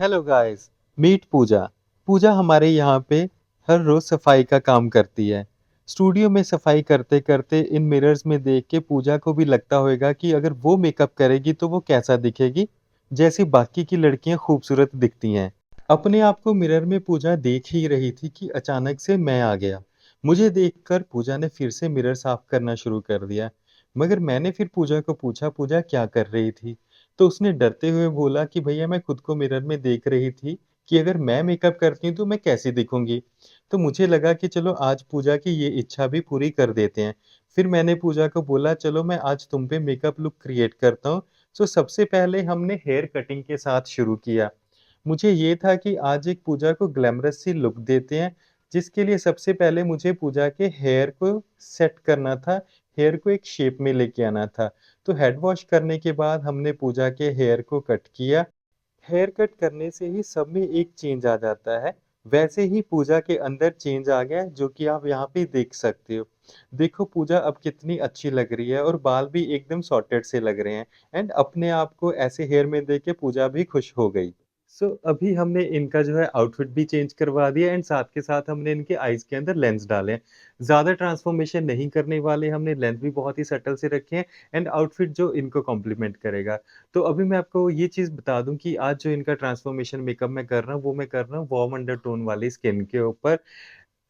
Hello guys, meet पूजा। पूजा हमारे यहाँ पे हर रोज सफाई का काम करती है। स्टूडियो में सफाई करते करते इन मिरर्स में देख के पूजा को भी लगता होगा कि अगर वो मेकअप करेगी तो वो कैसा दिखेगी, जैसे बाकी की लड़कियां खूबसूरत दिखती हैं। अपने आप को मिरर में पूजा देख ही रही थी कि अचानक से मैं आ गया। मुझे देखकर पूजा ने फिर से मिरर साफ करना शुरू कर दिया। मगर मैंने फिर पूजा को पूछा, पूजा क्या कर रही थी? तो उसने डरते हुए बोला कि भैया मैं खुद को मिरर में देख रही थी कि अगर मैं मेकअप करती हूँ तो मैं कैसी दिखूंगी। तो मुझे लगा कि चलो आज पूजा की ये इच्छा भी पूरी कर देते हैं। फिर मैंने पूजा को बोला, चलो मैं आज तुम पे मेकअप लुक क्रिएट करता हूँ। सो सबसे पहले हमने हेयर कटिंग के साथ शुरू किया। मुझे ये था कि आज एक पूजा को ग्लैमरस सी लुक देते हैं, जिसके लिए सबसे पहले मुझे पूजा के हेयर को सेट करना था, हेयर को एक शेप में लेके आना था। तो हेड वॉश करने के बाद हमने पूजा के हेयर को कट किया। हेयर कट करने से ही सब में एक चेंज आ जाता है। वैसे ही पूजा के अंदर चेंज आ गया, जो कि आप यहाँ पे देख सकते हो। देखो पूजा अब कितनी अच्छी लग रही है और बाल भी एकदम सॉर्टेड से लग रहे हैं। एंड अपने आप को ऐसे हेयर में देख के पूजा भी खुश हो गई। अभी हमने इनका जो है आउटफिट भी चेंज करवा दिया एंड साथ के साथ हमने इनके आईज के अंदर लेंस डाले हैं। ज़्यादा ट्रांसफॉर्मेशन नहीं करने वाले, हमने लेंस भी बहुत ही सटल से रखे हैं एंड आउटफिट जो इनको कॉम्प्लीमेंट करेगा। तो अभी मैं आपको ये चीज़ बता दूँ कि आज जो इनका ट्रांसफॉर्मेशन मेकअप मैं कर रहा हूँ, वो मैं कर रहा हूँ वार्म अंडरटोन वाली स्किन के ऊपर।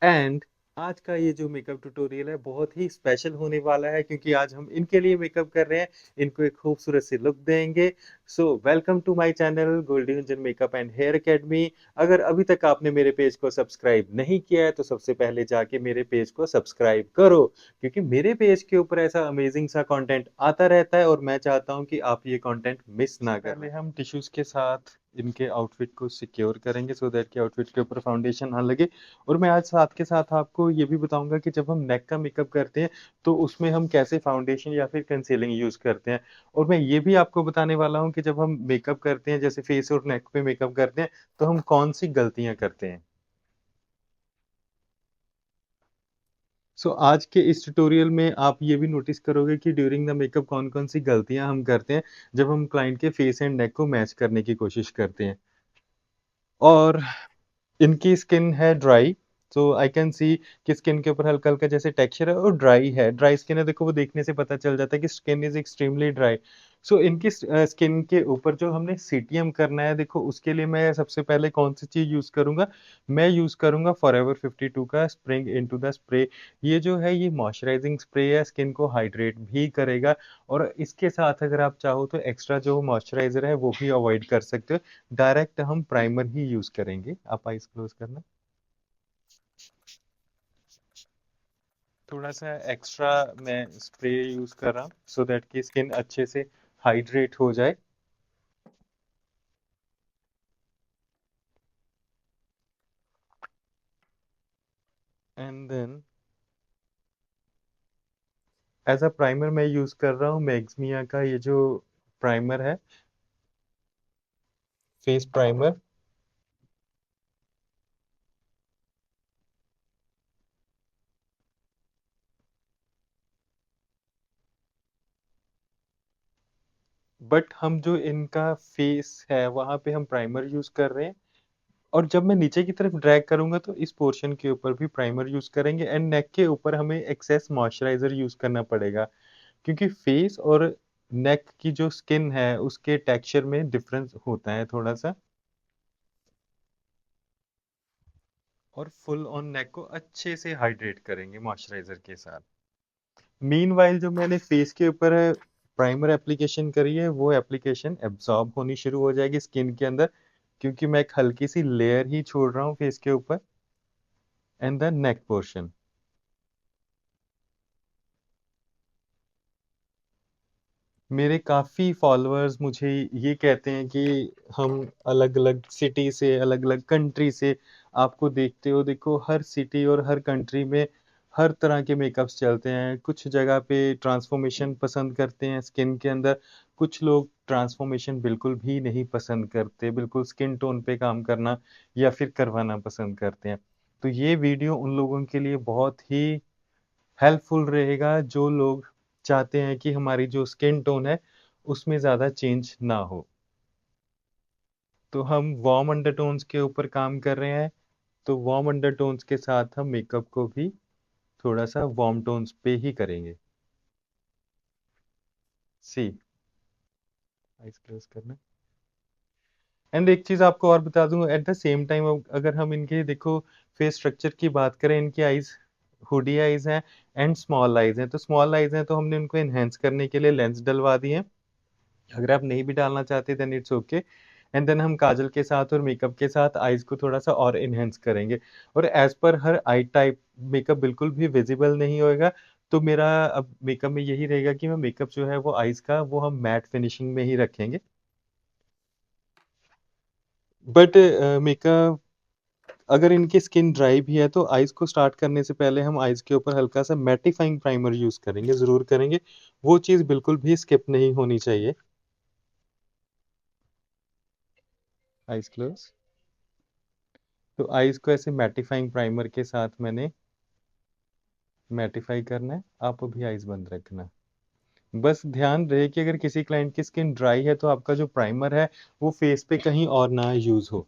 एंड आज का ये जो मेकअप ट्यूटोरियल है बहुत ही स्पेशल होने वाला है, क्योंकि आज हम इनके लिए मेकअप कर रहे हैं, इनको एक खूबसूरत सी लुक देंगे। So welcome to my channel Goldy Ranjan makeup and hair academy. अगर अभी तक आपने मेरे पेज को सब्सक्राइब नहीं किया है तो सबसे पहले जाके मेरे पेज को सब्सक्राइब करो, क्योंकि मेरे पेज के ऊपर ऐसा अमेजिंग सा कंटेंट आता रहता है और मैं चाहता हूं कि आप ये कंटेंट मिस ना करें। पहले हम टिश्यूज के साथ इनके आउटफिट को सिक्योर करेंगे सो दैट कि आउटफिट के ऊपर फाउंडेशन ना लगे। और मैं आज साथ के साथ आपको ये भी बताऊंगा कि जब हम नेक का मेकअप करते हैं तो उसमें हम कैसे फाउंडेशन या फिर कंसीलिंग यूज करते हैं। और मैं ये भी आपको बताने वाला हूँ कि जब हम मेकअप करते हैं, जैसे फेस और नेक पे मेकअप करते हैं, तो हम कौन सी गलतियां करते हैं। आज के इस ट्यूटोरियल में आप ये भी नोटिस करोगे कि ड्यूरिंग द मेकअप कौन कौन सी गलतियां हम करते हैं जब हम क्लाइंट के फेस एंड नेक को मैच करने की कोशिश करते हैं। और इनकी स्किन है ड्राई। आई कैन सी कि स्किन के ऊपर हल्का हल्का जैसे टेक्सचर है और ड्राई है, ड्राई स्किन है। देखो वो देखने से पता चल जाता है कि स्किन इज एक्सट्रीमली ड्राई। इनकी स्किन के ऊपर जो हमने सीटीएम करना है, देखो उसके लिए मैं सबसे पहले कौन सी चीज यूज करूंगा। मैं यूज करूंगा फॉरएवर 52 का स्प्रिंग इनटू द स्प्रे। ये जो है ये मॉइस्चराइजिंग स्प्रे है, स्किन को हाइड्रेट भी करेगा। और इसके साथ अगर आप चाहो तो एक्स्ट्रा जो मॉइस्चराइजर है वो भी अवॉइड कर सकते हो। डायरेक्ट हम प्राइमर ही यूज करेंगे। आप आइज क्लोज करना। थोड़ा सा एक्स्ट्रा मैं स्प्रे यूज कर रहा हूँ सो दैट कि स्किन अच्छे से हाइड्रेट हो जाए। And then as a primer मैं यूज कर रहा हूँ मैक्समिया का ये जो प्राइमर है, फेस प्राइमर। बट हम जो इनका फेस है वहां पे हम प्राइमर यूज कर रहे हैं। और जब मैं नीचे की तरफ ड्रैग करूंगा तो इस पोर्शन के ऊपर भी प्राइमर यूज करेंगे एंड नेक के ऊपर हमें एक्सेस मॉइस्चराइजर यूज करना पड़ेगा, क्योंकि फेस और नेक की जो स्किन है उसके टेक्सचर में डिफरेंस होता है थोड़ा सा। और फुल ऑन नेक को अच्छे से हाइड्रेट करेंगे मॉइस्चराइजर के साथ। मीनवाइल जो मैंने फेस के ऊपर प्राइमर एप्लीकेशन करी है वो एप्लीकेशन एब्जॉर्ब होनी शुरू हो जाएगी स्किन के अंदर, क्योंकि मैं एक हल्की सी लेयर ही छोड़ रहा हूँ फेस के ऊपर एंड द नेक पोर्शन। मेरे काफ़ी फॉलोअर्स मुझे ये कहते हैं कि हम अलग-अलग सिटी से, अलग-अलग कंट्री से आपको देखते हो। देखो हर सिटी और हर कंट्री में हर तरह के मेकअप्स चलते हैं। कुछ जगह पे ट्रांसफॉर्मेशन पसंद करते हैं स्किन के अंदर, कुछ लोग ट्रांसफॉर्मेशन बिल्कुल भी नहीं पसंद करते, बिल्कुल स्किन टोन पे काम करना या फिर करवाना पसंद करते हैं। तो ये वीडियो उन लोगों के लिए बहुत ही हेल्पफुल रहेगा जो लोग चाहते हैं कि हमारी जो स्किन टोन है उसमें ज़्यादा चेंज ना हो। तो हम वार्म अंडरटोन्स के ऊपर काम कर रहे हैं, तो वार्म अंडरटोन्स के साथ हम मेकअप को भी थोड़ा-सा वार्म टोन्स पे ही करेंगे। सी आइज़ क्लोज़ करना। एंड एक चीज़ आपको और बता दूँ, एट द सेम टाइम अगर हम इनके देखो फेस स्ट्रक्चर की बात करें, इनकी आईज़ हुडी आईज़ हैं एंड स्मॉल आईज़ हैं। तो स्मॉल आईज़ हैं तो हमने उनको एनहांस करने के लिए लेंस डलवा दिए हैं। अगर आप नहीं भी डालना चाहते then it's okay. And then हम काजल के साथ और मेकअप के साथ आईज़ को थोड़ा-सा और एनहांस करेंगे। और as per her I type makeup बिल्कुल भी विज़िबल नहीं होएगा। तो मेरा अब मेकअप में यही रहेगा कि मैं मेकअप जो है वो आईज़ का वो हम मैट फिनिशिंग में ही रखेंगे। बट मेकअप अगर इनकी स्किन ड्राई भी है तो आईज़ को स्टार्ट करने से पहले हम आईज़ के ऊपर हल्का-सा मैटिफाइंग प्राइमर यूज़ करेंगे, ज़रूर करेंगे। वो चीज़ बिल्कुल भी स्किप नहीं होनी चाहिए। Eyes close. तो आईज़ को ऐसे मैटिफाइंग प्राइमर के साथ मैंने मैटिफाई करना है। आप अभी आईज़ बंद रखना। बस ध्यान रहे कि अगर किसी क्लाइंट की स्किन ड्राई है तो आपका जो प्राइमर है वो फेस पे कहीं और ना यूज़ हो।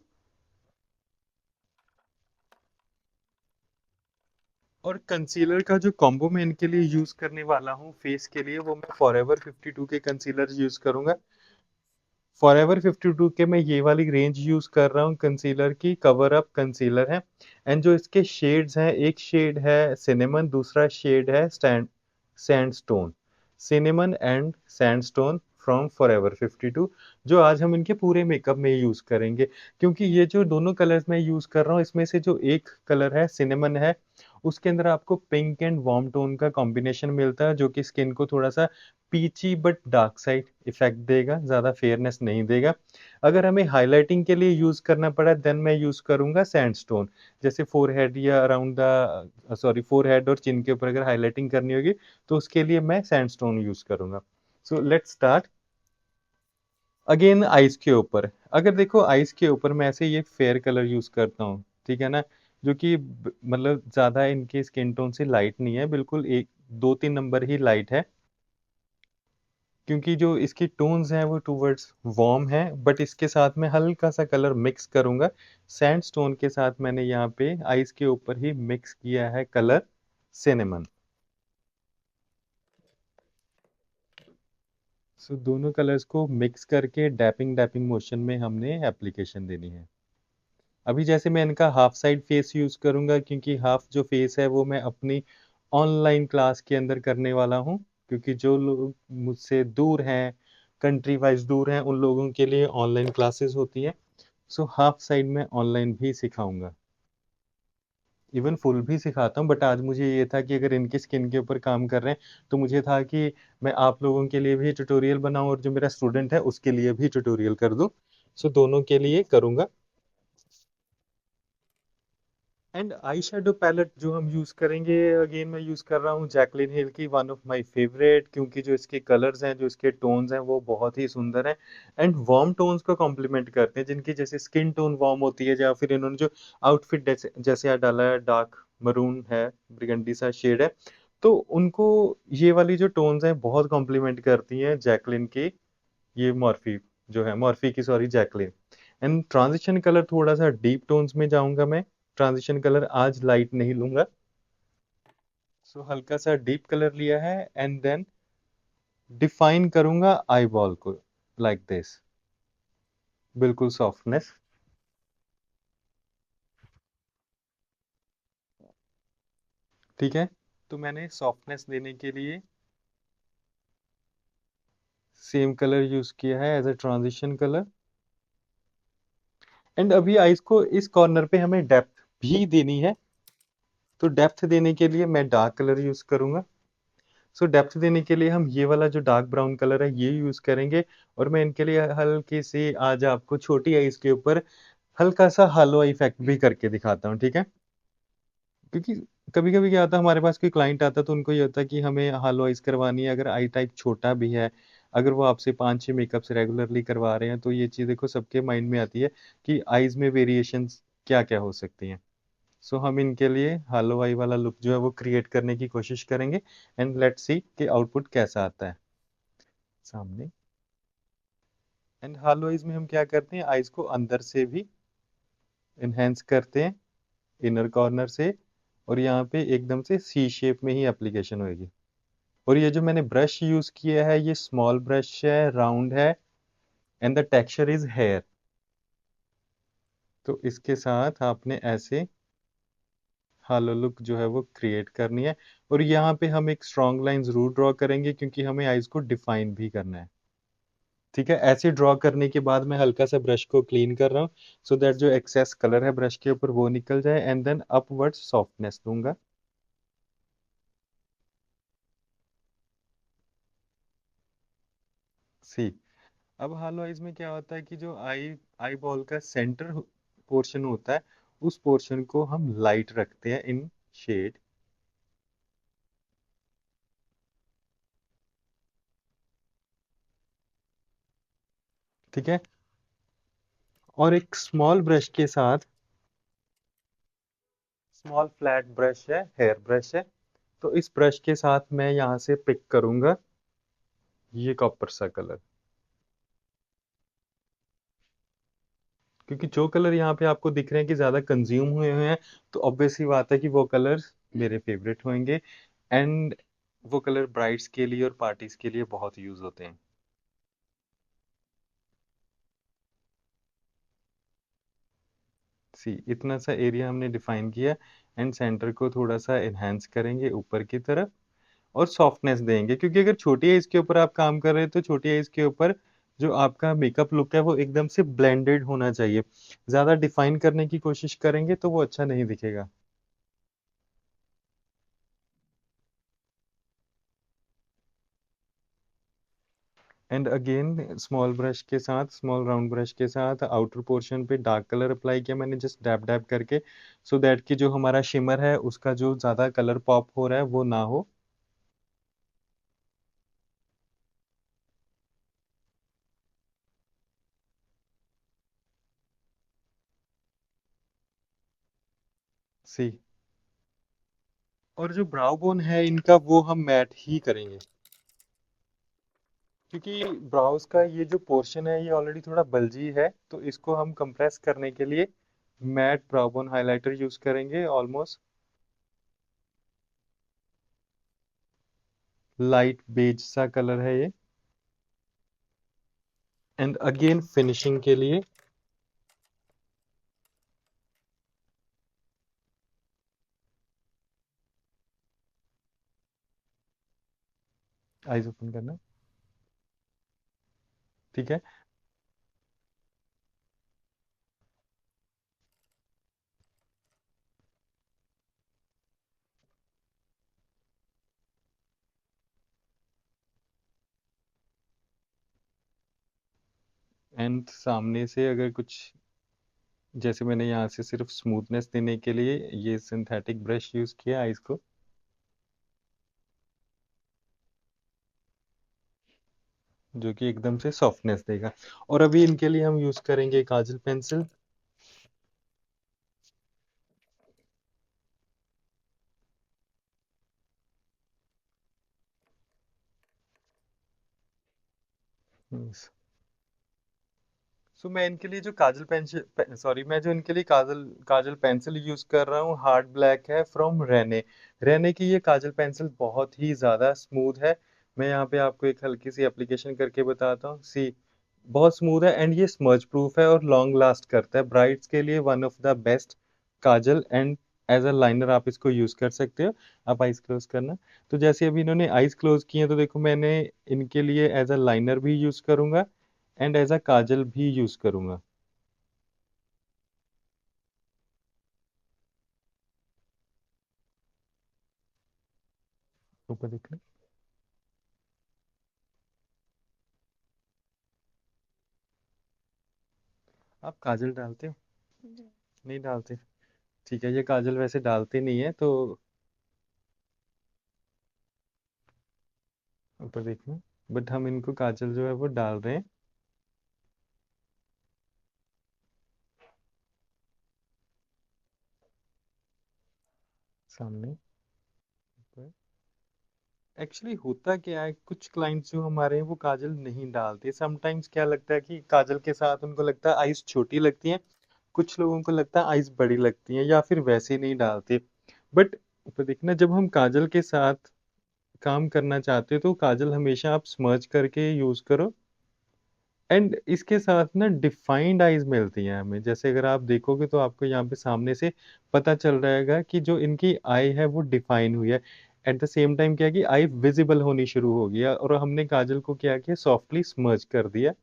और कंसीलर का जो कॉम्बो मैं इनके लिए यूज़ करने वाला हूँ फेस के लिए, वो मैं फॉरएवर 52 के कंसीलर यूज़ करूँगा। फॉरएवर 52 के मैं ये वाली रेंज यूज़ कर रहा हूँ कंसीलर की, कवर अप कंसीलर है। एंड जो इसके शेड्स हैं, एक शेड है सिनेमन, दूसरा शेड है sandstone. Cinnamon and sandstone from forever 52, जो आज हम इनके पूरे मेकअप में यूज़ करेंगे। क्योंकि ये जो दोनों कलर्स मैं यूज़ कर रहा हूँ, इसमें से जो एक कलर है सिनेमन है, उसके अंदर आपको पिंक एंड वार्म टोन का कॉम्बिनेशन मिलता है, जो कि स्किन को थोड़ा-सा पीची बट डार्क साइड इफ़ेक्ट देगा, ज़्यादा फेयरनेस नहीं देगा। अगर हमें हाइलाइटिंग के लिए यूज़ करना पड़ा देन मैं यूज़ करूँगा सैंडस्टोन। जैसे फ़ोरहेड या अराउंड द फ़ोरहेड और चिन के ऊपर अगर हाइलाइटिंग करनी होगी, तो उसके लिए मैं सैंडस्टोन यूज़ करूँगा। So let's start. Again eyes के ऊपर, अगर देखो आइज़ के ऊपर मैं ऐसे ये फेयर कलर यूज़ करता हूँ, ठीक है ना? जो कि मतलब ज़्यादा इनके स्किन टोन से लाइट नहीं है, बिल्कुल 1 2-3 नंबर ही लाइट है। क्योंकि जो इसकी टोन्स हैं वो टुवर्ड्स वार्म है, बट इसके साथ में हल्का-सा कलर मिक्स करूँगा। सैंडस्टोन के साथ मैंने यहाँ पे आइज़ के ऊपर ही मिक्स किया है कलर सिनेमन। सो दोनों कलर्स को मिक्स करके डैपिंग डैपिंग मोशन में हमने एप्लीकेशन देनी है। अभी जैसे मैं इनका हाफ साइड फेस यूज़ करूँगा, क्योंकि हाफ जो फेस है वो मैं अपनी ऑनलाइन क्लास के अंदर करने वाला हूँ, क्योंकि जो लोग मुझसे दूर हैं, कंट्री वाइज़ दूर हैं, उन लोगों के लिए ऑनलाइन क्लासेस होती हैं। सो हाफ साइड में ऑनलाइन भी सिखाऊँगा। इवन फुल भी सिखाता हूँ, बट आज मुझे ये था कि अगर इनकी स्किन के ऊपर काम कर रहे हैं, तो मुझे था कि मैं आप लोगों के लिए भी ट्यूटोरियल बनाऊँ और जो मेरा स्टूडेंट है उसके लिए भी ट्यूटोरियल कर दूँ। सो दोनों के लिए करूँगा। एंड आई शेडो पैलेट जो हम यूज़ करेंगे, अगेन मैं यूज़ कर रहा हूँ जैकलिन हिल की, वन ऑफ माय फेवरेट, क्योंकि जो इसके कलर्स हैं, जो इसके टोन्स हैं वो बहुत ही सुंदर हैं एंड वार्म टोन्स को कॉम्प्लीमेंट करते हैं, जिनकी जैसे स्किन टोन वार्म होती है, या फिर इन्होंने जो आउटफिट जैसे जैसे यहाँ डाला है, डार्क मरून है, ब्रिगंडी सा शेड है, तो उनको ये वाली जो टोन्स हैं बहुत कॉम्प्लीमेंट करती हैं जैकलिन की, ये मॉर्फी जो है, मॉर्फी की sorry, Jacqueline. And transition colour थोड़ा-सा डीप टोन्स में जाऊँगा मैं। ट्रांजिशन कलर आज लाइट नहीं लूँगा। सो हल्का-सा डीप कलर लिया है एंड देन डिफाइन करूँगा आईबॉल को लाइक दिस, बिल्कुल सॉफ्टनेस, ठीक है? तो मैंने सॉफ्टनेस देने के लिए सेम कलर यूज़ किया है as a transition colour. And अभी आइज़ को इस कॉर्नर पे हमें डेप्थ भी देनी है, तो डेप्थ देने के लिए मैं डार्क कलर यूज़ करूँगा। सो डेप्थ देने के लिए हम ये वाला जो डार्क ब्राउन कलर है ये यूज़ करेंगे, और मैं इनके लिए हल्की सी आज आपको छोटी आइज़ के ऊपर हल्का-सा हालो आई इफ़ेक्ट भी करके दिखाता हूँ, ठीक है? क्योंकि कभी-कभी क्या होता है, हमारे पास कोई क्लाइंट आता है तो उनको ये होता है कि हमें हालो आइज़ करवानी है, अगर आई टाइप छोटा भी है, अगर वो आपसे 5-6 मेकअप्स रेगुलरली करवा रहे हैं, तो ये चीज़ देखो सबके माइंड में आती है कि आइज़ में वेरिएशंस क्या-क्या हो सकती हैं। सो हम इनके लिए हालो आई वाला लुक जो है वो क्रिएट करने की कोशिश करेंगे एंड लेट्स सी कि आउटपुट कैसा आता है सामने। एंड हालो आइज में हम क्या करते हैं, आइज को अंदर से भी इनहेंस करते हैं, इनर कॉर्नर से, और यहाँ पे एकदम से सी शेप में ही एप्लीकेशन होगी। और ये जो मैंने ब्रश यूज किया है, ये स्मॉल ब्रश है, राउंड है, and the texture is here. तो इसके साथ आपने ऐसे हालो लुक जो है वो क्रिएट करनी है। और यहाँ पे हम एक स्ट्रॉन्ग लाइन जरूर ड्रॉ करेंगे क्योंकि हमें आइज को डिफाइन भी करना है। ठीक है, ऐसे ड्रॉ करने के बाद मैं हल्का सा ब्रश को क्लीन कर रहा हूँ सो दैट जो एक्सेस कलर है ब्रश के ऊपर वो निकल जाए, एंड देन अपवर्ड सॉफ्टनेस दूंगा। सी, अब हालो आइज में क्या होता है कि जो आई बॉल का सेंटर पोर्शन होता है, उस पोर्शन को हम लाइट रखते हैं इन शेड। ठीक है, और एक स्मॉल ब्रश के साथ, स्मॉल फ्लैट ब्रश है, हेयर ब्रश है, तो इस ब्रश के साथ मैं यहाँ से पिक करूंगा ये कॉपर सा कलर। क्योंकि जो कलर यहाँ पे आपको दिख रहे हैं कि ज़्यादा कंज्यूम हुए हुए हैं, तो ऑब्वियस सी बात है कि वो कलर मेरे फेवरेट होंगे। एंड वो कलर ब्राइड्स के लिए और पार्टीज के लिए बहुत यूज होते हैं। सी, इतना सा एरिया हमने डिफाइन किया, एंड सेंटर को थोड़ा सा इनहेंस करेंगे ऊपर की तरफ, और सॉफ्टनेस देंगे, क्योंकि अगर छोटी एज के ऊपर आप काम कर रहे हैं तो छोटी एज के ऊपर जो आपका मेकअप लुक है वो एकदम से ब्लेंडेड होना चाहिए। ज़्यादा डिफाइन करने की कोशिश करेंगे तो वो अच्छा नहीं दिखेगा। एंड अगेन स्मॉल ब्रश के साथ, स्मॉल राउंड ब्रश के साथ आउटर पोर्शन पे डार्क कलर अप्लाई किया मैंने, जस्ट डैब डैब करके, सो दैट कि जो हमारा शिमर है उसका जो ज़्यादा कलर पॉप हो रहा है वो ना हो। सी, और जो ब्राउ बोन है इनका वो हम मैट ही करेंगे, क्योंकि ब्राउज का ये जो पोर्शन है ये ऑलरेडी थोड़ा बल्जी है, तो इसको हम कंप्रेस करने के लिए matte brow bone highlighter use करेंगे। ऑलमोस्ट लाइट बेज सा कलर है ये। एंड अगेन फिनिशिंग के लिए आइज ओपन करना। ठीक है, एंड सामने से अगर कुछ, जैसे मैंने यहाँ से सिर्फ स्मूथनेस देने के लिए ये सिंथेटिक ब्रश यूज किया आइज को, जो कि एकदम से सॉफ्टनेस देगा। और अभी इनके लिए हम यूज करेंगे काजल पेंसिल। सो मैं इनके लिए जो काजल पेंसिल, सॉरी, मैं जो इनके लिए काजल काजल पेंसिल यूज कर रहा हूँ हार्ड ब्लैक है फ्रॉम रेने। रेने की ये काजल पेंसिल बहुत ही ज़्यादा स्मूथ है। मैं यहाँ पे आपको एक हल्की सी एप्लीकेशन करके बताता हूँ। सी, बहुत स्मूथ है, एंड ये स्मर्ज प्रूफ है और लॉन्ग लास्ट करता है। ब्राइड्स के लिए one of the best kajal, and as a liner आप इसको यूज कर सकते हो। आप आइज क्लोज करना। तो जैसे अभी इन्होंने आइज क्लोज किए हैं, तो देखो मैंने इनके लिए एज अ लाइनर भी यूज करूंगा एंड एज अ काजल भी यूज करूंगा। ऊपर देखना। आप काजल डालते हो? नहीं डालते? ठीक है, ये काजल वैसे डालते नहीं है तो ऊपर देखना, बट हम इनको काजल जो है वो डाल रहे हैं सामने ऊपर। एक्चुअली होता क्या है, कुछ क्लाइंट्स जो हमारे हैं वो काजल नहीं डालते। समटाइम्स क्या लगता है कि काजल के साथ उनको लगता है आईज छोटी लगती हैं, कुछ लोगों को लगता है आईज बड़ी लगती हैं, या फिर वैसे नहीं डालते। बट देखना, जब हम काजल के साथ काम करना चाहते हो तो काजल हमेशा आप स्मर्ज करके यूज करो। एंड इसके साथ ना डिफाइंड आईज मिलती हैं हमें। जैसे अगर आप देखोगे तो आपको यहाँ पे सामने से पता चल रहेगा कि जो इनकी आई है वो डिफाइन हुई है। एट द सेम टाइम क्या है कि आई विजिबल होनी शुरू हो गया, और हमने काजल को क्या किया, सॉफ्टली स्मर्ज कर दिया।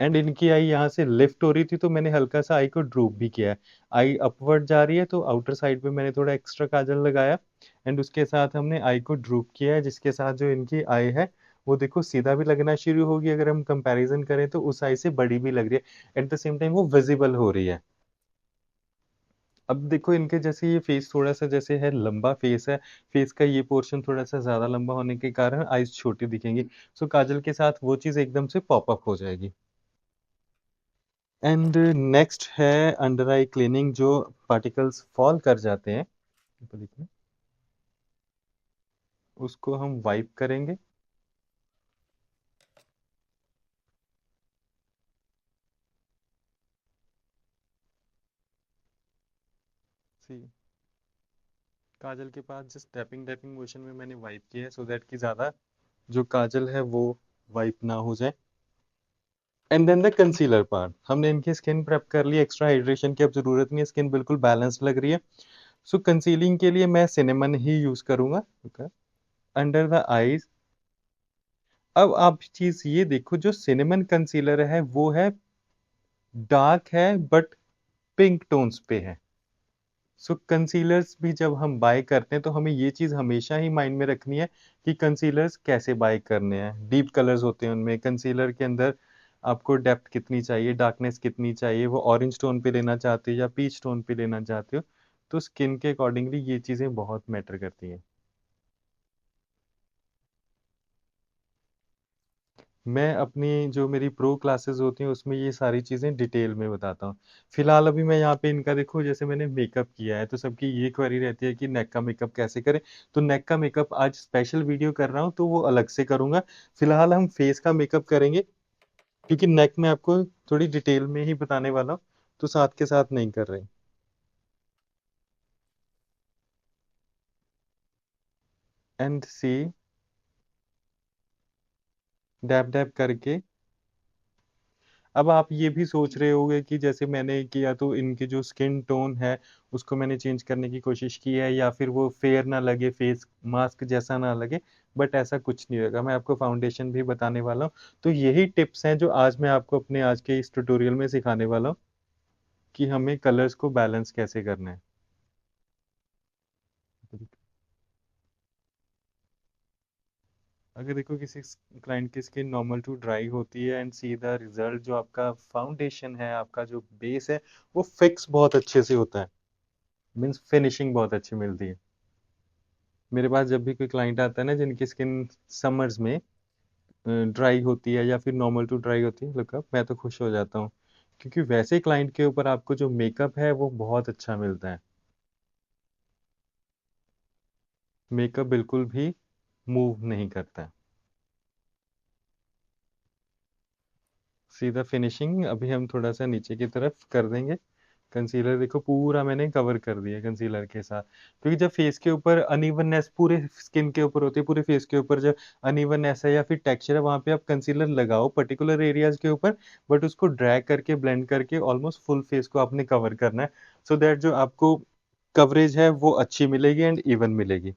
एंड इनकी आई यहाँ से लिफ्ट हो रही थी तो मैंने हल्का सा आई को ड्रूप भी किया है। आई अपवर्ड जा रही है तो आउटर साइड पे मैंने थोड़ा एक्स्ट्रा काजल लगाया। एंड उसके साथ हमने आई को ड्रूप किया है, जिसके साथ जो इनकी आई है वो देखो सीधा भी लगना शुरू होगी। अगर हम कंपैरिजन करें तो उस आई से बड़ी भी लग रही है, एट द सेम टाइम वो विजिबल हो रही है। अब देखो इनके जैसे ये फेस थोड़ा सा जैसे है, लंबा फेस है, फेस का ये पोर्शन थोड़ा सा ज्यादा लंबा होने के कारण आईज छोटी दिखेंगी। सो काजल के साथ वो चीज एकदम से पॉप अप हो जाएगी। एंड नेक्स्ट है अंडर आई क्लीनिंग, जो पार्टिकल्स फॉल कर जाते हैं तो देखिए, उसको हम वाइप करेंगे। सी, काजल के पास जस्ट टैपिंग टैपिंग मोशन में मैंने वाइप किया है, सो दैट कि ज़्यादा जो काजल है वो वाइप ना हो जाए। And then the concealer part, हमने इनकी स्किन प्रेप कर ली, एक्स्ट्रा हाइड्रेशन की अब जरूरत नहीं है, स्किन बिल्कुल बैलेंस्ड लग रही है। सो कंसीलिंग के लिए मैं सिनेमन ही यूज करूंगा अंडर द आईज। अब आप चीज ये देखो, जो सिनेमन कंसीलर है वो है डार्क है बट पिंक टोन्स पे है। सो कंसीलर्स भी जब हम बाय करते हैं तो हमें ये चीज़ हमेशा ही माइंड में रखनी है कि कंसीलर्स कैसे बाय करने हैं। डीप कलर्स होते हैं उनमें, कंसीलर के अंदर आपको डेप्थ कितनी चाहिए, डार्कनेस कितनी चाहिए, वो ऑरेंज टोन पे लेना चाहते हो या पीच टोन पे लेना चाहते हो। तो स्किन के अकॉर्डिंगली ये चीज़ें बहुत मैटर करती हैं। मैं अपनी जो मेरी प्रो क्लासेस होती हैं उसमें ये सारी चीज़ें डिटेल में बताता हूँ। फिलहाल अभी मैं यहाँ पे इनका देखो, जैसे मैंने मेकअप किया है तो सबकी ये क्वेरी रहती है कि नेक का मेकअप कैसे करें। तो नेक का मेकअप आज स्पेशल वीडियो कर रहा हूँ तो वो अलग से करूँगा। फिलहाल हम फेस का मेकअप करेंगे, क्योंकि नेक में आपको थोड़ी डिटेल में ही बताने वाला हूँ, तो साथ के साथ नहीं कर रहे। एंड सी, डैब डैब करके। अब आप ये भी सोच रहे होंगे कि जैसे मैंने किया तो इनकी जो स्किन टोन है उसको मैंने चेंज करने की कोशिश की है, या फिर वो फेयर ना लगे, फेस मास्क जैसा ना लगे। बट ऐसा कुछ नहीं होगा, मैं आपको फाउंडेशन भी बताने वाला हूँ। तो यही टिप्स हैं जो आज मैं आपको अपने आज के इस ट्यूटोरियल में सिखाने वाला हूँ, कि हमें कलर्स को बैलेंस कैसे करना है। अगर देखो किसी क्लाइंट की स्किन नॉर्मल टू ड्राई होती है, एंड सी द रिजल्ट, जो आपका फाउंडेशन है, आपका जो बेस है वो फिक्स बहुत अच्छे से होता है, मीन्स फिनिशिंग बहुत अच्छी मिलती है। मेरे पास जब भी कोई क्लाइंट आता है ना जिनकी स्किन समर्स में ड्राई होती है या फिर नॉर्मल टू ड्राई होती है, लुकअप, मैं तो खुश हो जाता हूँ, क्योंकि वैसे क्लाइंट के ऊपर आपको जो मेकअप है वो बहुत अच्छा मिलता है। मेकअप बिल्कुल भी मूव नहीं करता है। सीधा फिनिशिंग अभी हम थोड़ा सा नीचे की तरफ कर देंगे। कंसीलर देखो पूरा मैंने कवर कर दिया कंसीलर के साथ, क्योंकि जब फेस के ऊपर अनइवननेस पूरे स्किन के ऊपर होती है, पूरे फेस के ऊपर जब अनइवननेस है या फिर टेक्सचर है, वहां पे आप कंसीलर लगाओ पर्टिकुलर एरियाज के ऊपर, बट उसको ड्रैग करके ब्लेंड करके ऑलमोस्ट फुल फेस को आपने कवर करना है, सो दैट जो आपको कवरेज है वो अच्छी मिलेगी एंड इवन मिलेगी।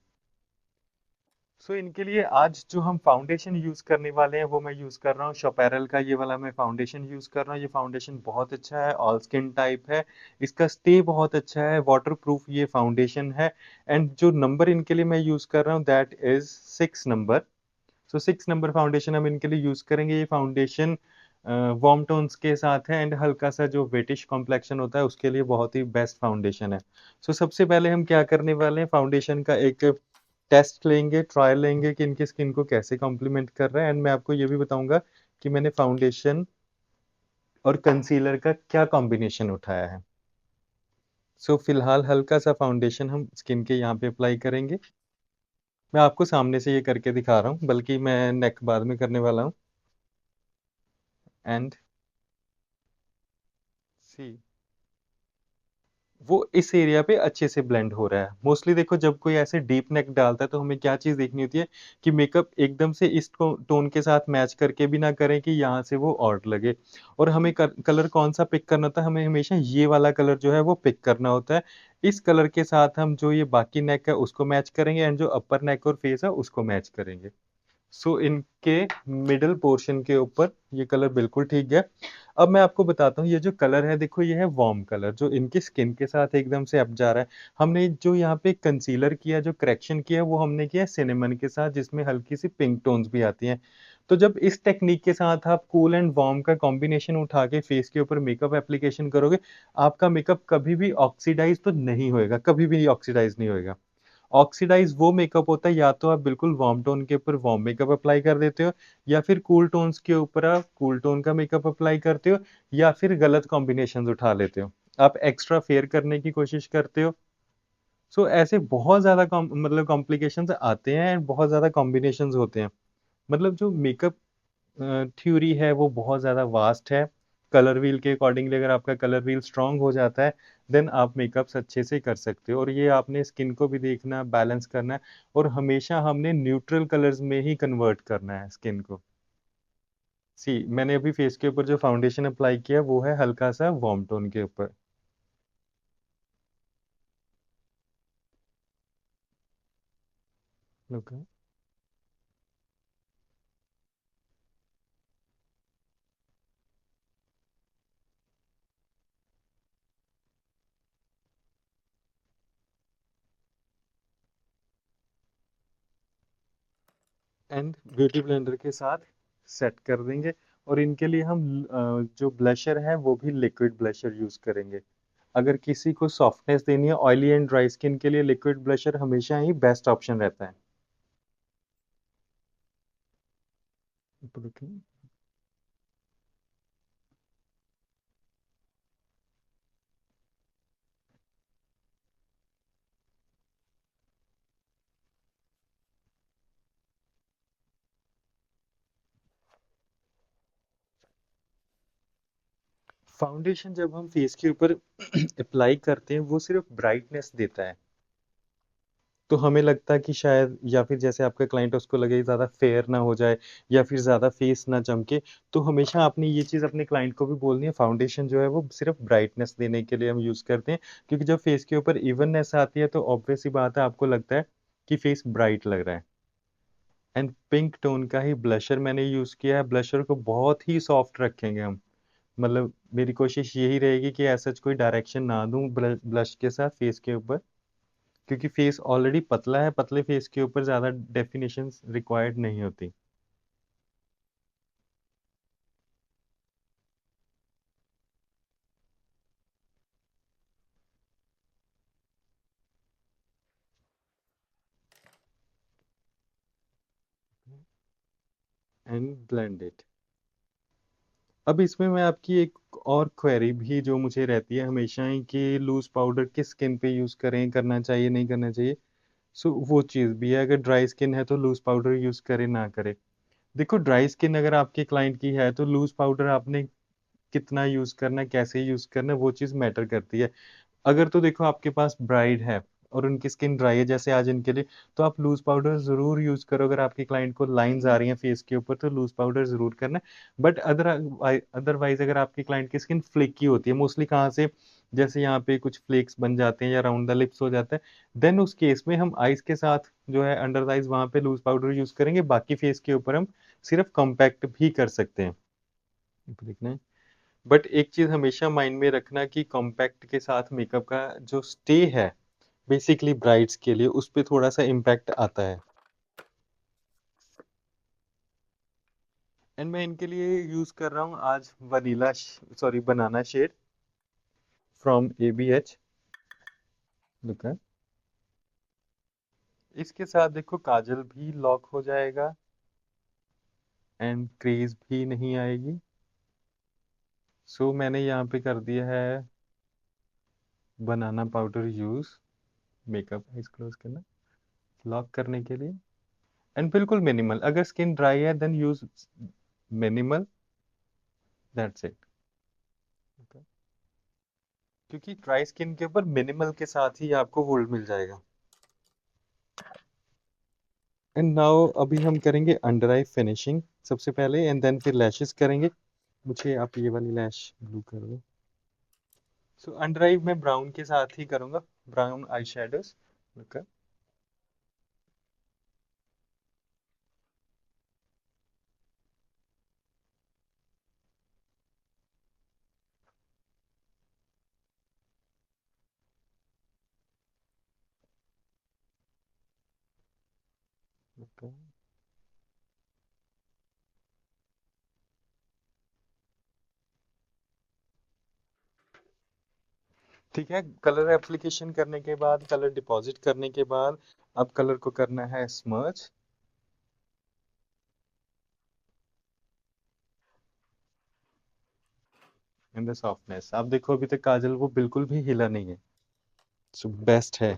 सो इनके लिए आज जो हम फाउंडेशन यूज करने वाले हैं वो मैं यूज कर रहा हूँ शोपेरल का, ये वाला मैं फाउंडेशन यूज कर रहा हूँ। ये फाउंडेशन बहुत अच्छा है, ऑल स्किन टाइप है, इसका स्टे बहुत अच्छा है, वाटर प्रूफ ये फाउंडेशन है। एंड जो नंबर इनके लिए मैं यूज कर रहा हूँ that is 6 number. So 6 number foundation हम इनके लिए यूज करेंगे। ये फाउंडेशन वार्म टोन्स के साथ है, एंड हल्का सा जो वेटिश कॉम्प्लेक्शन होता है उसके लिए बहुत ही बेस्ट फाउंडेशन है। सो सबसे पहले हम क्या करने वाले हैं, फाउंडेशन का एक टेस्ट लेंगे, ट्रायल लेंगे कि इनकी स्किन को कैसे कॉम्प्लीमेंट कर रहा है, एंड मैं आपको ये भी बताऊंगा कि मैंने फाउंडेशन और कंसीलर का क्या कॉम्बिनेशन उठाया है। सो फिलहाल हल्का सा फाउंडेशन हम स्किन के यहाँ पे अप्लाई करेंगे। मैं आपको सामने से ये करके दिखा रहा हूँ, बल्कि मैं नेक बाद में करने वाला हूँ। एंड सी, वो इस एरिया पे अच्छे से ब्लेंड हो रहा है। मोस्टली देखो जब कोई ऐसे डीप नेक डालता है तो हमें क्या चीज़ देखनी होती है कि मेकअप एकदम से इस टोन के साथ मैच करके भी ना करें कि यहाँ से वो ऑड लगे। और हमें कलर कौन सा पिक करना होता है, हमें हमेशा ये वाला कलर जो है वो पिक करना होता है। इस कलर के साथ हम जो ये बाकी नेक है उसको मैच करेंगे एंड जो अपर नेक और फेस है उसको मैच करेंगे। सो इनके मिडल पोर्शन के ऊपर ये कलर बिल्कुल ठीक है। अब मैं आपको बताता हूँ, ये जो कलर है देखो, ये है वार्म कलर जो इनकी स्किन के साथ एकदम से अब जा रहा है। हमने जो यहाँ पे कंसीलर किया, जो करेक्शन किया, वो हमने किया सिनेमन के साथ जिसमें हल्की सी पिंक टोन्स भी आती हैं। तो जब इस टेक्निक के साथ आप कूल एंड वार्म का कॉम्बिनेशन उठा के फेस के ऊपर मेकअप एप्लीकेशन करोगे, आपका मेकअप कभी भी ऑक्सीडाइज तो नहीं होएगा, कभी भी ऑक्सीडाइज नहीं होएगा। ऑक्सीडाइज वो मेकअप होता है या तो आप बिल्कुल वार्म टोन के ऊपर वार्म मेकअप अप्लाई कर देते हो, या फिर कूल टोन्स के ऊपर आप कूल टोन का मेकअप अप्लाई करते हो, या फिर गलत कॉम्बिनेशन उठा लेते हो, आप एक्स्ट्रा फेयर करने की कोशिश करते हो। सो ऐसे बहुत ज्यादा मतलब कॉम्प्लिकेशंस आते हैं एंड बहुत ज्यादा कॉम्बिनेशंस होते हैं। मतलब जो मेकअप थ्योरी है वो बहुत ज़्यादा वास्ट है। कलर व्हील के अकॉर्डिंगली अगर आपका कलर व्हील स्ट्रांग हो जाता है, देन आप मेकअप्स अच्छे से कर सकते हो। और ये आपने स्किन को भी देखना, बैलेंस करना है, और हमेशा हमने न्यूट्रल कलर्स में ही कन्वर्ट करना है स्किन को। सी, मैंने अभी फेस के ऊपर जो फाउंडेशन अप्लाई किया वो है हल्का सा वार्म टोन के ऊपर। ओके। एंड ब्यूटी ब्लेंडर के साथ सेट कर देंगे। और इनके लिए हम जो ब्लशर है वो भी लिक्विड ब्लशर यूज करेंगे। अगर किसी को सॉफ्टनेस देनी है ऑयली एंड ड्राई स्किन के लिए, लिक्विड ब्लशर हमेशा ही बेस्ट ऑप्शन रहता है। फाउंडेशन जब हम फेस के ऊपर अप्लाई करते हैं वो सिर्फ ब्राइटनेस देता है। तो हमें लगता है कि शायद, या फिर जैसे आपका क्लाइंट है उसको लगे ज़्यादा फेयर ना हो जाए या फिर ज़्यादा फेस ना चमके, तो हमेशा आपने ये चीज़ अपने क्लाइंट को भी बोलनी है, फाउंडेशन जो है वो सिर्फ ब्राइटनेस देने के लिए हम यूज़ करते हैं। क्योंकि जब फेस के ऊपर इवननेस आती है तो ऑब्वियस सी बात है आपको लगता है कि फेस ब्राइट लग रहा है। एंड पिंक टोन का ही ब्लशर मैंने यूज़ किया है। ब्लशर को बहुत ही सॉफ्ट रखेंगे हम। मतलब मेरी कोशिश यही रहेगी कि ऐसा कोई डायरेक्शन ना दूं ब्लश के साथ फेस के ऊपर, क्योंकि फेस ऑलरेडी पतला है, पतले फेस के ऊपर ज़्यादा डेफिनेशन रिक्वायर्ड नहीं होती। And blend it. अब इसमें मैं आपकी एक और क्वेरी भी जो मुझे रहती है हमेशा ही कि लूज पाउडर किस स्किन पे यूज़ करें, करना चाहिए नहीं करना चाहिए। सो वो चीज़ भी है, अगर ड्राई स्किन है तो लूज पाउडर यूज़ करें ना करें। देखो, ड्राई स्किन अगर आपके क्लाइंट की है तो लूज पाउडर आपने कितना यूज़ करना है, कैसे यूज़ करना है, वो चीज़ मैटर करती है। अगर तो देखो आपके पास ब्राइड है और उनकी स्किन ड्राई है जैसे आज इनके लिए, तो आप लूज पाउडर जरूर यूज करो। अगर आपके क्लाइंट को लाइंस आ रही हैं फेस के ऊपर तो लूज पाउडर जरूर करना है। बट अदरवाइज अगर आपके क्लाइंट की स्किन फ्लेकी होती है, मोस्टली कहाँ से, जैसे यहाँ पे कुछ फ्लेक्स बन जाते हैं या राउंड द लिप्स हो जाता है, देन उस केस में हम आइस के साथ जो है अंडर द आइज वहां पे लूज पाउडर यूज करेंगे। बाकी फेस के ऊपर हम सिर्फ कॉम्पैक्ट भी कर सकते हैं। देखना है। बट एक चीज हमेशा माइंड में रखना कि कॉम्पैक्ट के साथ मेकअप का जो स्टे है बेसिकली ब्राइड्स के लिए उस पे थोड़ा सा इम्पैक्ट आता है। एंड मैं इनके लिए यूज कर रहा हूँ आज vanilla, sorry banana shade from ABH। देखा, इसके साथ देखो काजल भी लॉक हो जाएगा एंड क्रीज भी नहीं आएगी। सो मैंने यहाँ पे कर दिया है banana powder use. Makeup eyes close करना। लॉक करने के लिए एंड बिल्कुल मिनिमल, अगर स्किन ड्राई है then use minimal, that's it. क्योंकि ड्राई स्किन के ऊपर मिनिमल के साथ ही आपको होल्ड मिल जाएगा। एंड नाउ अभी हम करेंगे अंडर आई फिनिशिंग सबसे पहले, एंड देन फिर लैशेस करेंगे। मुझे आप ये वाली लैश ब्लू कर दो। सो अंडर आई मैं ब्राउन के साथ ही करूंगा, brown eye shadows. Okay. Okay, ठीक है। कलर एप्लीकेशन करने के बाद, कलर डिपॉजिट करने के बाद, अब कलर को करना है स्मर्च इन द सॉफ्टनेस। आप देखो अभी तक काजल वो बिल्कुल भी हिला नहीं है। सो बेस्ट है।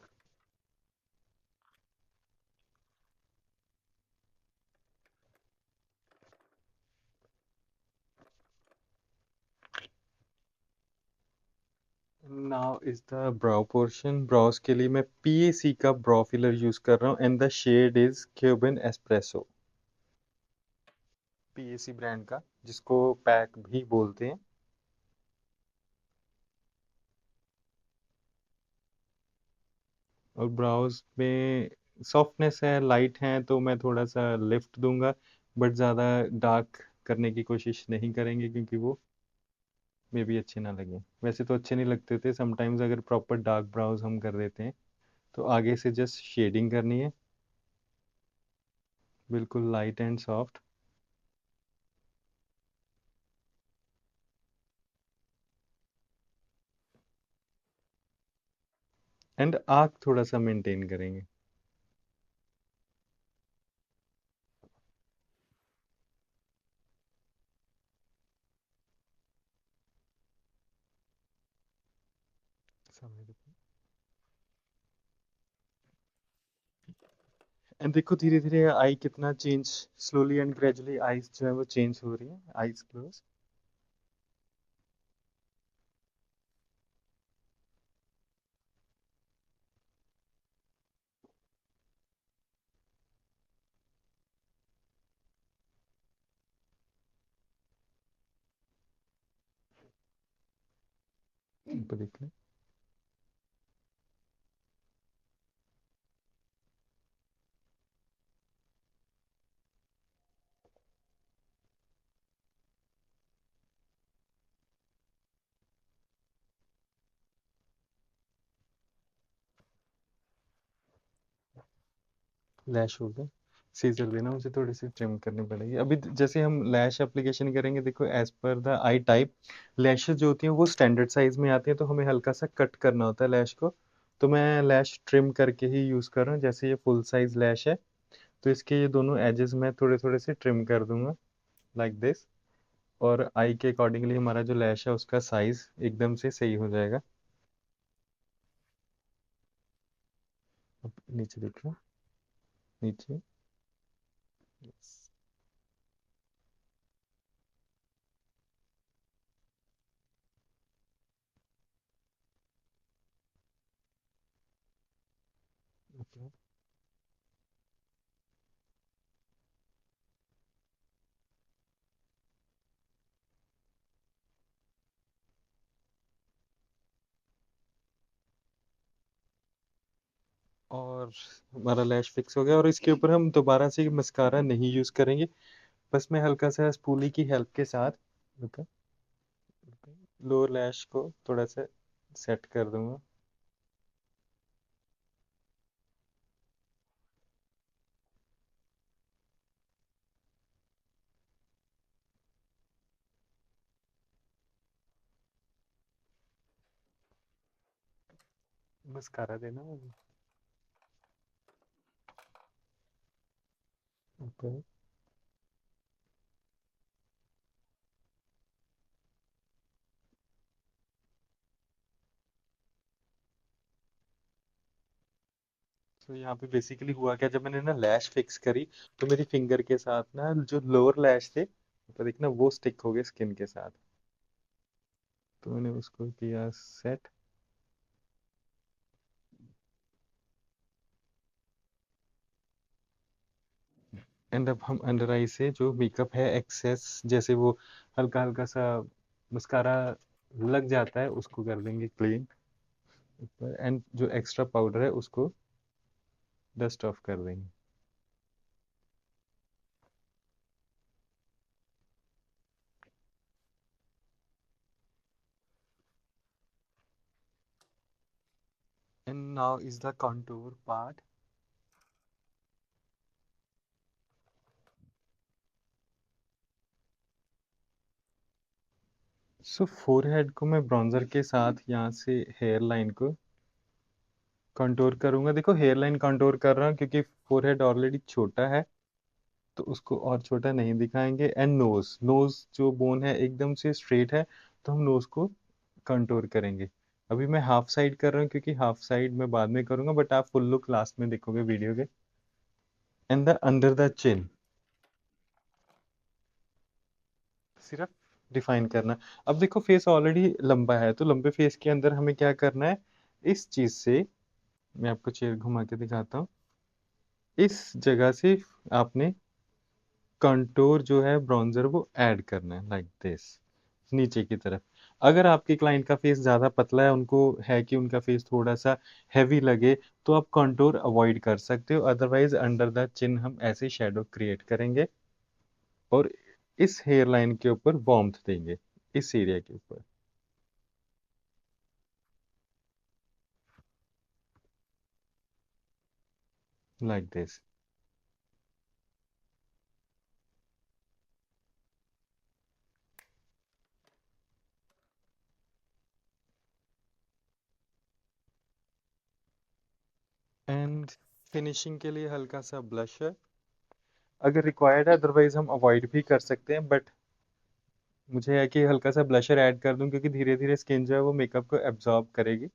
Now is the brow portion. Brows के लिए मैं पीएसी का ब्राउ फिलर यूज कर रहा हूँ and the shade is Cuban espresso. PAC brand का, जिसको पैक भी बोलते हैं। और ब्राउज में सॉफ्टनेस है, लाइट है, तो मैं थोड़ा सा लिफ्ट दूंगा, बट ज़्यादा डार्क करने की कोशिश नहीं करेंगे क्योंकि वो मे भी अच्छे ना लगे। वैसे तो अच्छे नहीं लगते थे, समटाइम्स अगर प्रॉपर डार्क ब्राउज हम कर देते हैं तो आगे से जस्ट शेडिंग करनी है, बिल्कुल light and soft. And arc थोड़ा सा मेंटेन करेंगे। एंड देखो धीरे धीरे आई कितना change, slowly and gradually eyes जो है वो चेंज हो रही है, आईज क्लोज। ऊपर देख लें। लैश हो गए। सीजर देना, मुझे थोड़ी सी ट्रिम करनी पड़ेगी अभी। जैसे हम लैश एप्लीकेशन करेंगे, देखो as per the I type lashes जो होती हैं वो स्टैंडर्ड साइज में आती हैं, तो हमें हल्का सा कट करना होता है लैश को। तो मैं लैश ट्रिम करके ही यूज़ कर रहा हूँ। जैसे ये फुल साइज लैश है, तो इसके ये दोनों एजेस मैं थोड़े थोड़े से ट्रिम कर दूंगा, लाइक दिस। और आई के अकॉर्डिंगली हमारा जो लैश है उसका साइज एकदम से सही हो जाएगा। अब नीचे देख लो, नीचे। Yes. Okay. और हमारा लैश फिक्स हो गया, और इसके ऊपर हम दोबारा से मस्कारा नहीं यूज करेंगे। बस मैं हल्का सा स्पूली की हेल्प के साथ लोअर लैश को थोड़ा सा सेट कर दूंगा। मस्कारा देना है। ऊपर। तो यहाँ पे बेसिकली हुआ क्या, जब मैंने ना लैश फिक्स करी तो मेरी फिंगर के साथ ना जो लोअर लैश थे ऊपर देखना वो स्टिक हो गए स्किन के साथ। तो मैंने उसको किया सेट। एंड अब हम अंडर आई से जो मेकअप है एक्सेस, जैसे वो हल्का हल्का सा मस्कारा लग जाता है, उसको कर देंगे क्लीन ऊपर, एंड जो एक्स्ट्रा पाउडर है उसको डस्ट ऑफ कर देंगे। And now is the contour part. So forehead को मैं ब्रॉन्जर के साथ यहाँ से हेयर लाइन को कंटूर करूंगा। देखो हेयर लाइन कंटूर कर रहा हूँ क्योंकि फोरहेड ऑलरेडी छोटा है, तो उसको और छोटा नहीं दिखाएंगे। एंड नोज, नोज जो बोन है एकदम से स्ट्रेट है, तो हम नोज को कंटूर करेंगे। अभी मैं हाफ साइड कर रहा हूँ क्योंकि हाफ साइड मैं बाद में करूंगा, बट आप फुल लुक लास्ट में देखोगे वीडियो के। And the under the chin सिर्फ डिफाइन करना। अब देखो फेस ऑलरेडी लंबा है, तो लंबे फेस के अंदर हमें क्या करना है, इस चीज से मैं आपको चेयर घुमा के दिखाता हूँ। इस जगह से आपने कंटूर जो है ब्रॉन्जर वो ऐड करना है लाइक दिस नीचे की तरफ। अगर आपके क्लाइंट का फेस ज़्यादा पतला है, उनको है कि उनका फेस थोड़ा सा हैवी लगे, तो आप कंटूर अवॉइड कर सकते हो। अदरवाइज अंडर द चिन हम ऐसे शेडो क्रिएट करेंगे और इस हेयर लाइन के ऊपर वार्मथ देंगे, इस एरिया के ऊपर लाइक दिस। एंड फिनिशिंग के लिए हल्का सा ब्लशर अगर रिक्वायर्ड है, अदरवाइज हम अवॉइड भी कर सकते हैं, बट मुझे है कि हल्का सा ब्लशर ऐड कर दूं क्योंकि धीरे धीरे स्किन जो है वो मेकअप को एब्जॉर्ब करेगी।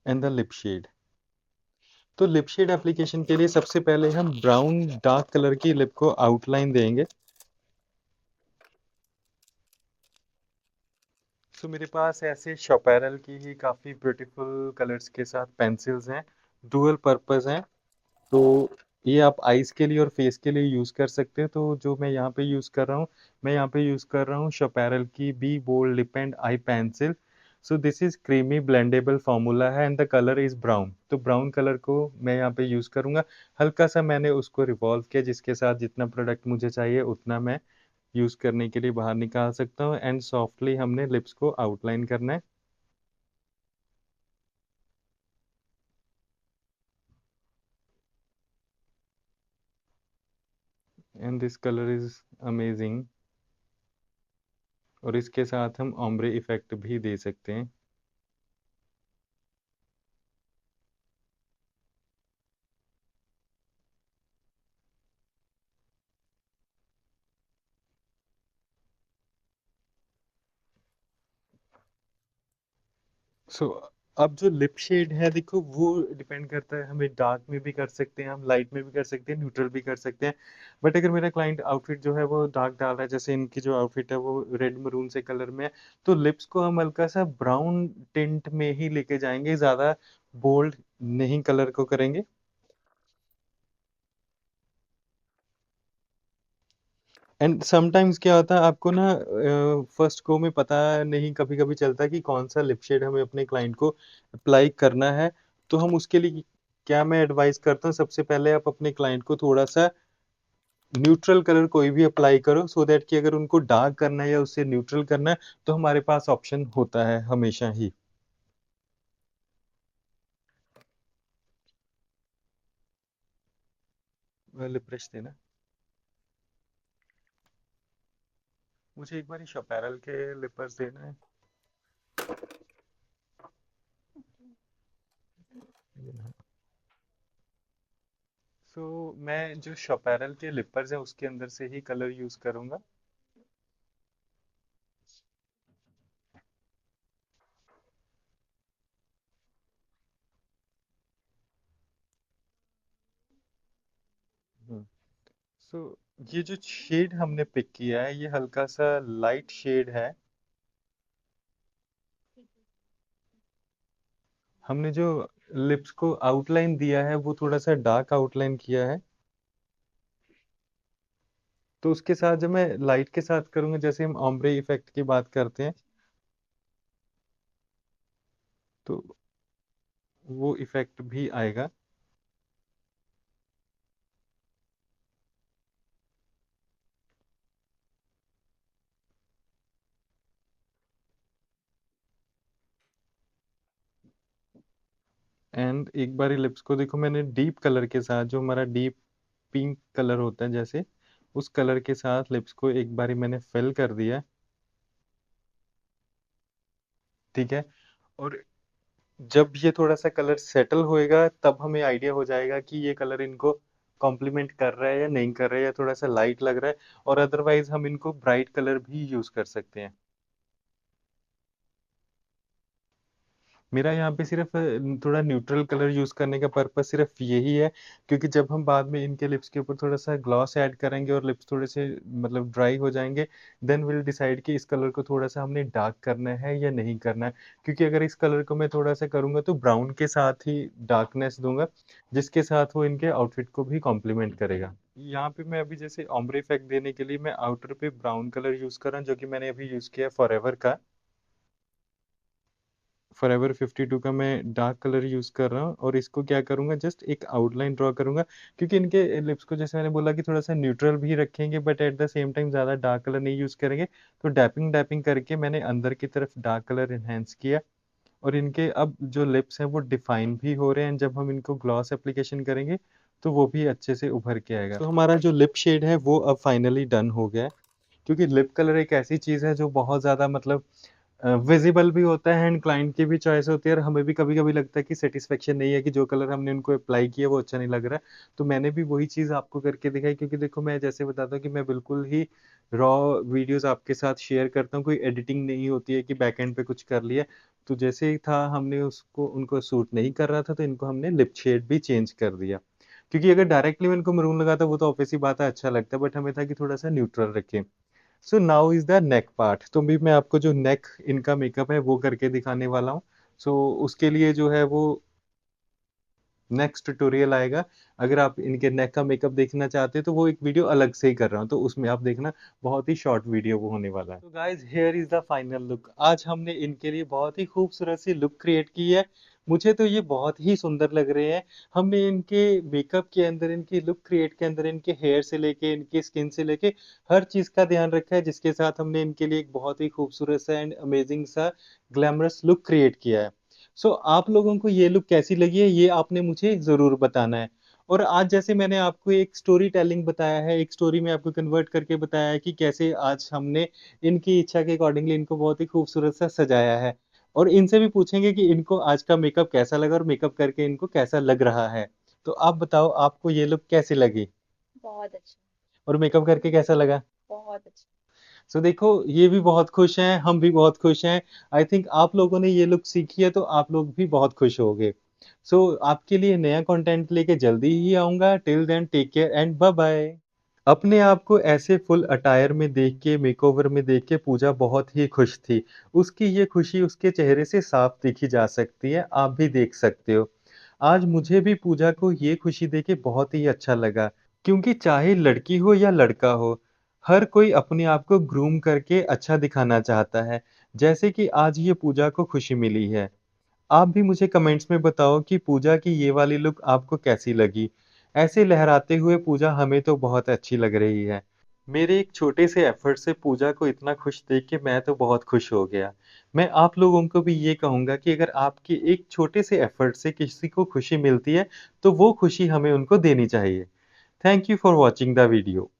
एंड द लिप शेड, तो लिप शेड एप्लीकेशन के लिए सबसे पहले हम ब्राउन डार्क कलर की लिप को आउटलाइन देंगे। तो मेरे पास ऐसे शॉपेरल की ही काफ़ी ब्यूटीफुल कलर्स के साथ पेंसिल्स हैं, डुअल पर्पस हैं। तो ये आप आईज के लिए और फेस के लिए यूज़ कर सकते हैं। तो जो मैं यहाँ पे यूज़ कर रहा हूँ, मैं यहाँ पे यूज़ कर रहा हूँ शॉपेरल की be bold lip and eye pencil. So this is creamy blendable formula है and the colour is brown. तो ब्राउन कलर को मैं यहाँ पे यूज़ करूँगा। हल्का सा मैंने उसको रिवॉल्व किया, जिसके साथ जितना प्रोडक्ट मुझे चाहिए उतना मैं यूज़ करने के लिए बाहर निकाल सकता हूँ। एंड सॉफ्टली हमने लिप्स को आउटलाइन करना है। And this colour is amazing. और इसके साथ हम ओम्ब्रे इफेक्ट भी दे सकते हैं। सो अब जो लिप शेड है देखो, वो डिपेंड करता है, हमें डार्क में भी कर सकते हैं, हम लाइट में भी कर सकते हैं, न्यूट्रल भी कर सकते हैं। बट अगर मेरा क्लाइंट आउटफिट जो है वो डार्क डाल रहा है, जैसे इनकी जो आउटफिट है वो रेड मरून से कलर में है, तो लिप्स को हम हल्का सा ब्राउन टिंट में ही लेके जाएंगे, ज़्यादा बोल्ड नहीं कलर को करेंगे। एंड समटाइम्स क्या होता है आपको ना, फर्स्ट गो में पता नहीं कभी कभी चलता कि कौन सा लिप शेड हमें अपने क्लाइंट को अप्लाई करना है। तो हम उसके लिए क्या मैं एडवाइस करता हूँ, सबसे पहले आप अपने क्लाइंट को थोड़ा सा न्यूट्रल कलर कोई भी अप्लाई करो, सो दैट कि अगर उनको डार्क करना है या उससे न्यूट्रल करना है, तो हमारे पास ऑप्शन होता है हमेशा ही। लिप ब्रश देना, मुझे एक बार शपैरल के लिपर्स देना है। सो मैं जो शपैरल के लिपर्स हैं उसके अंदर से ही कलर यूज करूंगा। हुँ। सो ये जो शेड हमने पिक किया है, ये हल्का-सा लाइट शेड है। हमने जो लिप्स को आउटलाइन दिया है, वो थोड़ा-सा डार्क आउटलाइन किया है। तो उसके साथ जब मैं लाइट के साथ करूँगा, जैसे हम ओम्ब्रे इफ़ेक्ट की बात करते हैं, तो वो इफ़ेक्ट भी आएगा। एंड एक बारी लिप्स को देखो, मैंने डीप कलर के साथ, जो हमारा डीप पिंक कलर होता है जैसे, उस कलर के साथ लिप्स को एक बारी मैंने फिल कर दिया, ठीक है? और जब ये थोड़ा-सा कलर सेटल होएगा, तब हमें आइडिया हो जाएगा कि ये कलर इनको कॉम्प्लीमेंट कर रहा है या नहीं कर रहा है, या थोड़ा-सा लाइट लग रहा है, और अदरवाइज़ हम इनको ब्राइट कलर भी यूज़ कर सकते हैं। मेरा यहाँ पे सिर्फ़ थोड़ा न्यूट्रल कलर यूज़ करने का पर्पस सिर्फ़ यही है, क्योंकि जब हम बाद में इनके लिप्स के ऊपर थोड़ा-सा ग्लॉस ऐड करेंगे और लिप्स थोड़े से मतलब ड्राई हो जाएँगे, देन विल डिसाइड कि इस कलर को थोड़ा-सा हमने डार्क करना है या नहीं करना है। क्योंकि अगर इस कलर को मैं थोड़ा-सा करूँगा तो ब्राउन के साथ ही डार्कनेस दूँगा, जिसके साथ वो इनके आउटफिट को भी कॉम्प्लीमेंट करेगा। यहाँ पे मैं अभी जैसे ओम्ब्रे इफ़ेक्ट देने के लिए मैं आउटर पे ब्राउन कलर यूज़ कर रहा हूँ, जो कि मैंने अभी यूज़ किया है फॉरएवर का। फॉरएवर 52 का मैं डार्क कलर यूज़ कर रहा हूँ, और इसको क्या करूँगा, जस्ट एक आउटलाइन ड्रॉ करूँगा, क्योंकि इनके लिप्स को जैसे मैंने बोला कि थोड़ा-सा न्यूट्रल भी रखेंगे, but at the same time ज़्यादा डार्क कलर नहीं यूज़ करेंगे। तो डैपिंग-डैपिंग करके मैंने अंदर की तरफ डार्क कलर एनहांस किया, और इनके अब जो लिप्स हैं वो डिफाइन भी हो रहे हैं। जब हम इनको ग्लॉस एप्लीकेशन करेंगे, तो वो भी अच्छे से उभर के आएगा। तो हमारा जो लिप शेड है वो अब फाइनली डन हो गया है, क्योंकि लिप कलर एक ऐसी चीज़ है जो बहुत ज़्यादा मतलब विज़िबल भी होता है, एंड क्लाइंट की भी चॉइस होती है, और हमें भी कभी-कभी लगता है कि सैटिस्फैक्शन नहीं है कि जो कलर हमने उनको अप्लाई किया वो अच्छा नहीं लग रहा है। तो मैंने भी वही चीज़ आपको करके दिखाई, क्योंकि देखो मैं जैसे बताता हूँ कि मैं बिल्कुल ही रॉ वीडियोज़ आपके साथ शेयर करता हूँ, कोई एडिटिंग नहीं होती है कि बैक एंड पे कुछ कर लिया। तो जैसे ही था, हमने उसको उनको सूट नहीं कर रहा था, तो इनको हमने लिप शेड भी चेंज कर दिया। क्योंकि अगर डायरेक्टली मैं इनको मैरून लगाता वो तो ऑब्वियस सी बात है अच्छा लगता है, बट हमें था कि थोड़ा-सा न्यूट्रल रखें। So now is the neck part. तो अभी मैं आपको जो नेक इनका मेकअप है वो करके दिखाने वाला हूँ। सो उसके लिए जो है वो नेक्स्ट ट्यूटोरियल आएगा। अगर आप इनके नेक का मेकअप देखना चाहते हैं तो वो एक वीडियो अलग से ही कर रहा हूँ, तो उसमें आप देखना, बहुत ही शॉर्ट वीडियो वो होने वाला है। तो guys here is the final look. आज हमने इनके लिए बहुत ही खूबसूरत सी लुक क्रिएट की है। मुझे तो ये बहुत ही सुंदर लग रहे हैं। हमने इनके मेकअप के अंदर, इनकी लुक क्रिएट के अंदर, इनके हेयर से लेके, इनकी स्किन से लेके हर चीज़ का ध्यान रखा है, जिसके साथ हमने इनके लिए एक बहुत ही खूबसूरत सा एंड अमेजिंग सा ग्लैमरस लुक क्रिएट किया है। सो आप लोगों को ये लुक कैसी लगी है, ये आपने मुझे ज़रूर बताना है। और आज जैसे मैंने आपको एक स्टोरी टेलिंग बताया है, एक स्टोरी में आपको कन्वर्ट करके बताया है कि कैसे आज हमने इनकी इच्छा के अकॉर्डिंगली इनको बहुत ही खूबसूरत सा सजाया है। और इनसे भी पूछेंगे कि इनको आज का मेकअप कैसा लगा, और मेकअप करके इनको कैसा लग रहा है। तो आप बताओ, आपको ये लुक कैसी लगी? बहुत अच्छा। और मेकअप करके कैसा लगा? बहुत अच्छा। सो देखो, ये भी बहुत खुश हैं, हम भी बहुत खुश हैं। आई थिंक आप लोगों ने ये लुक सीखी है तो आप लोग भी बहुत खुश होंगे। सो आपके लिए नया कंटेंट लेके जल्दी ही आऊँगा। Till then take care and bye bye. अपने आप को ऐसे फुल अटायर में देख के, मेकओवर में देख के पूजा बहुत ही खुश थी। उसकी ये खुशी उसके चेहरे से साफ देखी जा सकती है, आप भी देख सकते हो। आज मुझे भी पूजा को ये खुशी देके बहुत ही अच्छा लगा, क्योंकि चाहे लड़की हो या लड़का हो, हर कोई अपने आप को ग्रूम करके अच्छा दिखाना चाहता है, जैसे कि आज ये पूजा को खुशी मिली है। आप भी मुझे कमेंट्स में बताओ कि पूजा की ये वाली लुक आपको कैसी लगी? ऐसे लहराते हुए पूजा हमें तो बहुत अच्छी लग रही है। मेरे एक छोटे से एफर्ट से पूजा को इतना खुश देख के मैं तो बहुत खुश हो गया। मैं आप लोगों को भी ये कहूँगा कि अगर आपके एक छोटे से एफर्ट से किसी को खुशी मिलती है, तो वो खुशी हमें उनको देनी चाहिए। Thank you for watching the video.